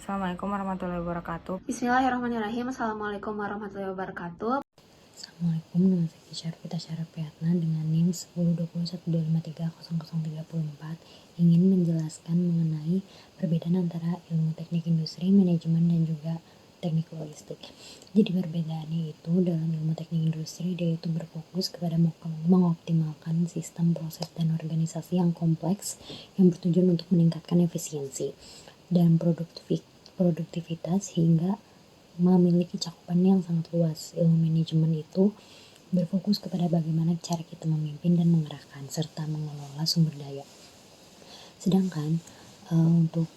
Assalamualaikum warahmatullahi wabarakatuh. Bismillahirrahmanirrahim. Assalamualaikum warahmatullahi wabarakatuh. Assalamualaikum, nama saya Syarifita Syarifiyatna dengan NIM 102125300034 ingin menjelaskan mengenai perbedaan antara ilmu teknik industri, manajemen, dan juga teknik logistik. Jadi perbedaannya itu dalam ilmu teknik industri dia itu berfokus kepada mengoptimalkan sistem, proses, dan organisasi yang kompleks yang bertujuan untuk meningkatkan efisiensi dan produktivitas hingga memiliki cakupan yang sangat luas. Ilmu manajemen itu berfokus kepada bagaimana cara kita memimpin dan mengerahkan serta mengelola sumber daya. Sedangkan untuk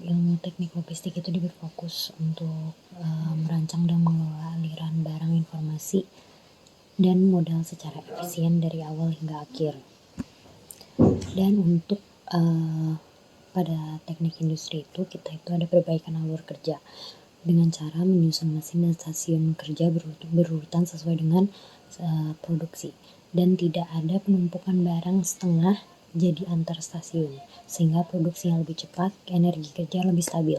ilmu teknik logistik itu berfokus untuk merancang dan mengelola aliran barang, informasi, dan modal secara efisien dari awal hingga akhir. Dan untuk pada teknik industri itu kita itu ada perbaikan alur kerja dengan cara menyusun mesin dan stasiun kerja berurutan sesuai dengan produksi, dan tidak ada penumpukan barang setengah jadi antar stasiun sehingga produksi yang lebih cepat, energi kerja lebih stabil.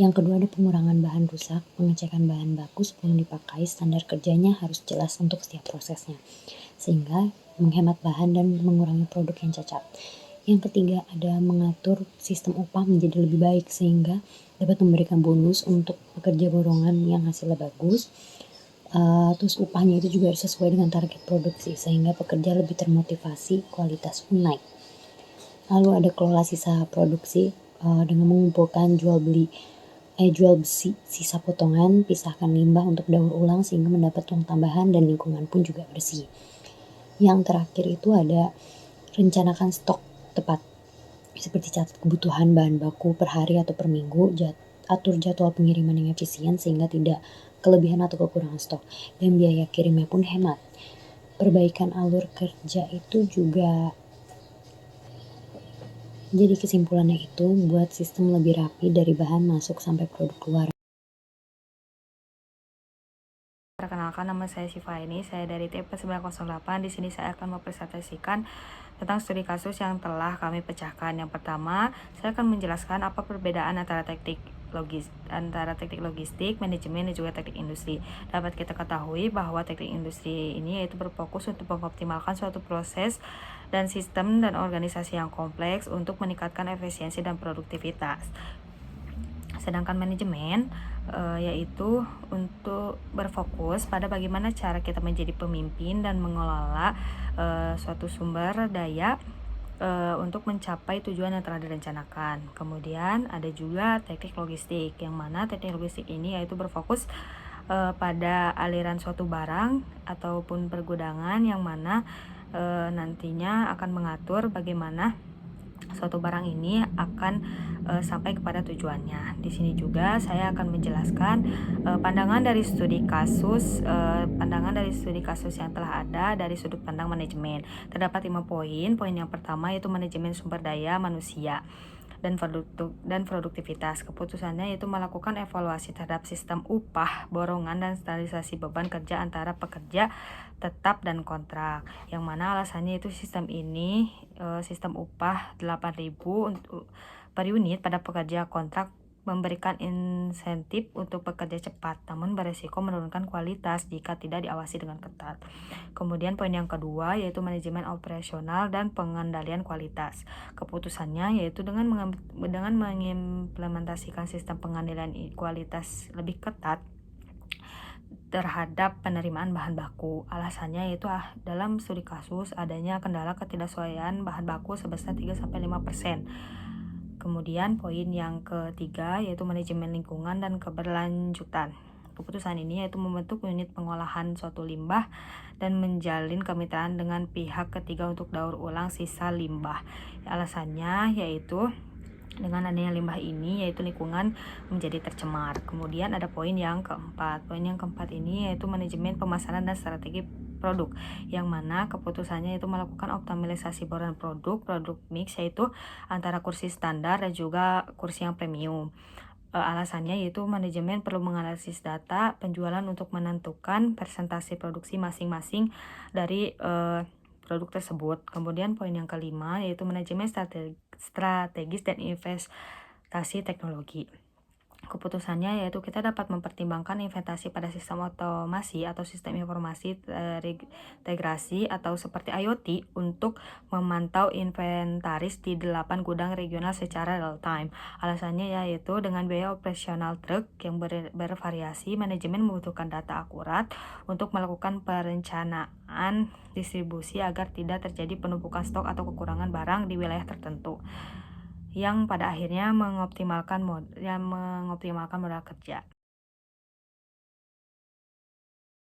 Yang kedua ada pengurangan bahan rusak, pengecekan bahan baku sebelum dipakai, standar kerjanya harus jelas untuk setiap prosesnya sehingga menghemat bahan dan mengurangi produk yang cacat. Yang ketiga ada mengatur sistem upah menjadi lebih baik sehingga dapat memberikan bonus untuk pekerja borongan yang hasilnya bagus. Terus upahnya itu juga harus sesuai dengan target produksi sehingga pekerja lebih termotivasi, kualitas pun naik. Lalu ada kelola sisa produksi dengan mengumpulkan jual besi sisa potongan, pisahkan limbah untuk daur ulang sehingga mendapat uang tambahan dan lingkungan pun juga bersih. Yang terakhir itu ada rencanakan stok tepat, seperti catat kebutuhan bahan baku per hari atau per minggu, atur jadwal pengiriman yang efisien sehingga tidak kelebihan atau kekurangan stok, dan biaya kirimnya pun hemat. Perbaikan alur kerja itu juga jadi kesimpulannya itu buat sistem lebih rapi dari bahan masuk sampai produk keluar. Perkenalkan, nama saya Syifa ini, saya dari TP 908. Di sini saya akan mempresentasikan tentang studi kasus yang telah kami pecahkan. Yang pertama, saya akan menjelaskan apa perbedaan antara teknik logistik, manajemen, dan juga teknik industri. Dapat kita ketahui bahwa teknik industri ini yaitu berfokus untuk mengoptimalkan suatu proses dan sistem dan organisasi yang kompleks untuk meningkatkan efisiensi dan produktivitas. Sedangkan manajemen yaitu untuk berfokus pada bagaimana cara kita menjadi pemimpin dan mengelola suatu sumber daya untuk mencapai tujuan yang telah direncanakan. Kemudian ada juga teknik logistik, yang mana teknik logistik ini yaitu berfokus pada aliran suatu barang ataupun pergudangan, yang mana nantinya akan mengatur bagaimana suatu barang ini akan sampai kepada tujuannya. Di sini juga saya akan menjelaskan pandangan dari studi kasus yang telah ada dari sudut pandang manajemen. Terdapat 5 poin. Poin yang pertama yaitu manajemen sumber daya manusia dan produktivitas. Keputusannya yaitu melakukan evaluasi terhadap sistem upah, borongan, dan standarisasi beban kerja antara pekerja tetap dan kontrak, yang mana alasannya itu sistem upah 8.000 per unit pada pekerja kontrak memberikan insentif untuk bekerja cepat, namun beresiko menurunkan kualitas jika tidak diawasi dengan ketat. Kemudian poin yang kedua yaitu manajemen operasional dan pengendalian kualitas. Keputusannya yaitu dengan mengimplementasikan sistem pengendalian kualitas lebih ketat terhadap penerimaan bahan baku. Alasannya yaitu dalam studi kasus adanya kendala ketidaksesuaian bahan baku sebesar 3-5%. Kemudian poin yang ketiga yaitu manajemen lingkungan dan keberlanjutan. Keputusan ini yaitu membentuk unit pengolahan suatu limbah dan menjalin kemitraan dengan pihak ketiga untuk daur ulang sisa limbah. Alasannya yaitu dengan adanya limbah ini yaitu lingkungan menjadi tercemar. Kemudian ada poin yang keempat. Poin yang keempat ini yaitu manajemen pemasaran dan strategi produk, yang mana keputusannya itu melakukan optimalisasi boran produk mix yaitu antara kursi standar dan juga kursi yang premium. Alasannya yaitu manajemen perlu menganalisis data penjualan untuk menentukan persentase produksi masing-masing dari produk tersebut. Kemudian poin yang kelima yaitu manajemen strategis dan investasi teknologi. Keputusannya yaitu kita dapat mempertimbangkan investasi pada sistem otomasi atau sistem informasi terintegrasi atau seperti IoT untuk memantau inventaris di 8 gudang regional secara real time. Alasannya yaitu dengan biaya operasional truk yang bervariasi, manajemen membutuhkan data akurat untuk melakukan perencanaan distribusi agar tidak terjadi penumpukan stok atau kekurangan barang di wilayah tertentu, yang pada akhirnya mengoptimalkan modal kerja.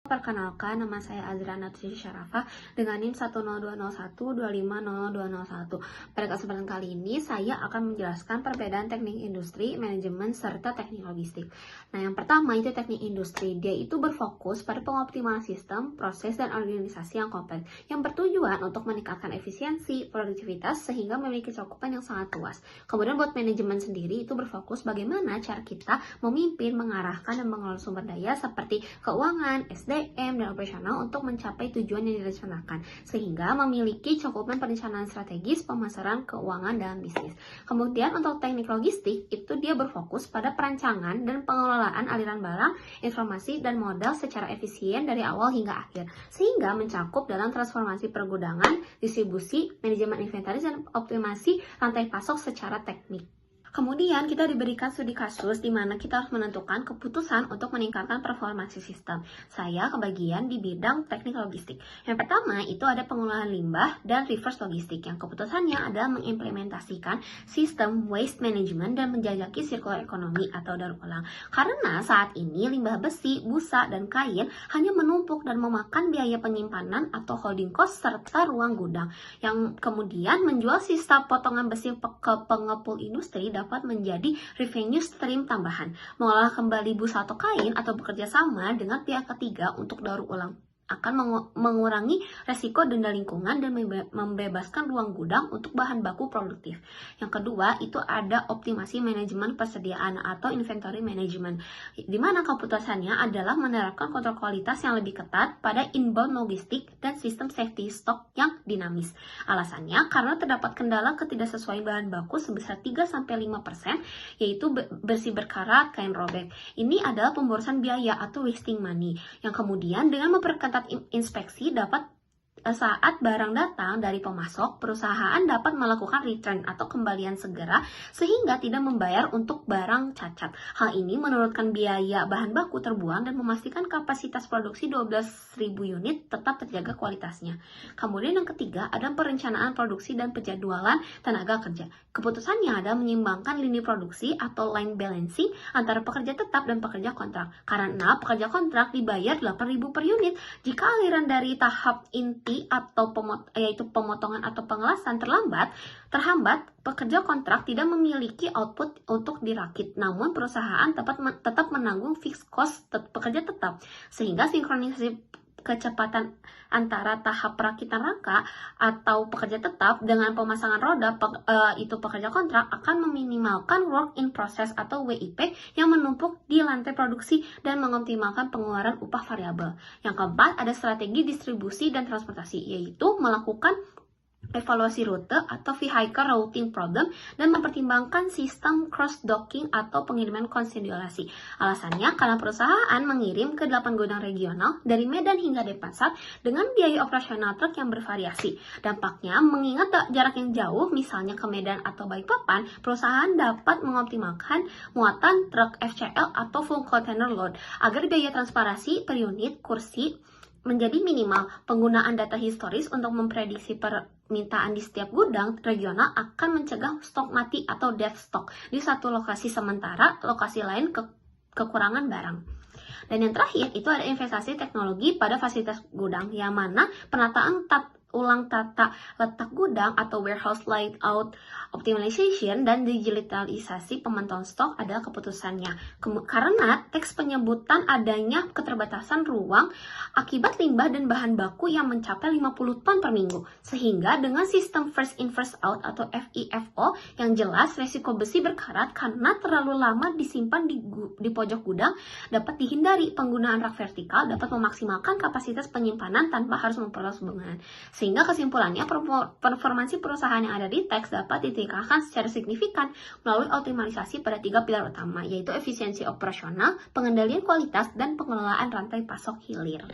Perkenalkan, nama saya Azra Natri Syarafah dengan NIM 10201250201. Pada kesempatan kali ini, saya akan menjelaskan perbedaan teknik industri, manajemen, serta teknik logistik. Nah, yang pertama itu teknik industri. Dia itu berfokus pada pengoptimalan sistem, proses, dan organisasi yang kompleks, yang bertujuan untuk meningkatkan efisiensi, produktivitas, sehingga memiliki cakupan yang sangat luas. Kemudian buat manajemen sendiri itu berfokus bagaimana cara kita memimpin, mengarahkan, dan mengelola sumber daya seperti keuangan, SDM, dan operasional untuk mencapai tujuan yang direncanakan, sehingga memiliki cakupan perencanaan strategis, pemasaran, keuangan, dan bisnis. Kemudian untuk teknik logistik, itu dia berfokus pada perancangan dan pengelolaan aliran barang, informasi, dan modal secara efisien dari awal hingga akhir, sehingga mencakup dalam transformasi pergudangan, distribusi, manajemen inventaris, dan optimasi rantai pasok secara teknik. Kemudian kita diberikan studi kasus di mana kita harus menentukan keputusan untuk meningkatkan performansi sistem. Saya kebagian di bidang teknik logistik. Yang pertama itu ada pengolahan limbah dan reverse logistik, yang keputusannya adalah mengimplementasikan sistem waste management dan menjajaki circular economy atau daur ulang. Karena saat ini limbah besi, busa, dan kain hanya menumpuk dan memakan biaya penyimpanan atau holding cost serta ruang gudang, yang kemudian menjual sisa potongan besi ke pengepul industri dapat menjadi revenue stream tambahan. Mengolah kembali busa atau kain atau bekerja sama dengan pihak ketiga untuk daur ulang akan mengurangi resiko denda lingkungan dan membebaskan ruang gudang untuk bahan baku produktif. Yang kedua, itu ada optimasi manajemen persediaan atau inventory management, di mana keputusannya adalah menerapkan kontrol kualitas yang lebih ketat pada inbound logistik dan sistem safety stock yang dinamis. Alasannya, karena terdapat kendala ketidaksesuaian bahan baku sebesar 3-5%, yaitu besi berkarat, kain robek. Ini adalah pemborosan biaya atau wasting money, yang kemudian dengan memperketat inspeksi dapat saat barang datang dari pemasok, perusahaan dapat melakukan return atau kembalian segera sehingga tidak membayar untuk barang cacat. Hal ini menurunkan biaya bahan baku terbuang dan memastikan kapasitas produksi 12.000 unit tetap terjaga kualitasnya. Kemudian yang ketiga ada perencanaan produksi dan penjadwalan tenaga kerja. Keputusannya adalah menyeimbangkan lini produksi atau line balancing antara pekerja tetap dan pekerja kontrak. Karena pekerja kontrak dibayar 8.000 per unit, jika aliran dari tahap inti atau yaitu pemotongan atau pengelasan terhambat, pekerja kontrak tidak memiliki output untuk dirakit. Namun perusahaan tetap menanggung fixed cost pekerja tetap, sehingga sinkronisasi kecepatan antara tahap perakitan rangka atau pekerja tetap dengan pemasangan roda itu pekerja kontrak akan meminimalkan work in process atau WIP yang menumpuk di lantai produksi dan mengoptimalkan pengeluaran upah variabel. Yang keempat ada strategi distribusi dan transportasi, yaitu melakukan evaluasi rute atau vehicle routing problem dan mempertimbangkan sistem cross-docking atau pengiriman konsolidasi. Alasannya karena perusahaan mengirim ke 8 gudang regional dari Medan hingga Denpasar dengan biaya operasional truk yang bervariasi. Dampaknya mengingat jarak yang jauh, misalnya ke Medan atau Balikpapan, perusahaan dapat mengoptimalkan muatan truk FCL atau full container load agar biaya transportasi per unit kursi menjadi minimal. Penggunaan data historis untuk memprediksi permintaan di setiap gudang regional akan mencegah stok mati atau dead stock di satu lokasi sementara lokasi lain kekurangan barang. Dan yang terakhir itu ada investasi teknologi pada fasilitas gudang, yang mana penataan ulang tata letak gudang atau warehouse layout optimization dan digitalisasi pemantauan stok adalah keputusannya. Karena teks penyebutan adanya keterbatasan ruang akibat limbah dan bahan baku yang mencapai 50 ton per minggu. Sehingga dengan sistem first in first out atau FIFO yang jelas, resiko besi berkarat karena terlalu lama disimpan di pojok gudang dapat dihindari. Penggunaan rak vertikal dapat memaksimalkan kapasitas penyimpanan tanpa harus memperluas bangunan. Sehingga kesimpulannya, performansi perusahaan yang ada di teks dapat ditingkatkan secara signifikan melalui optimalisasi pada 3 pilar utama, yaitu efisiensi operasional, pengendalian kualitas, dan pengelolaan rantai pasok hilir.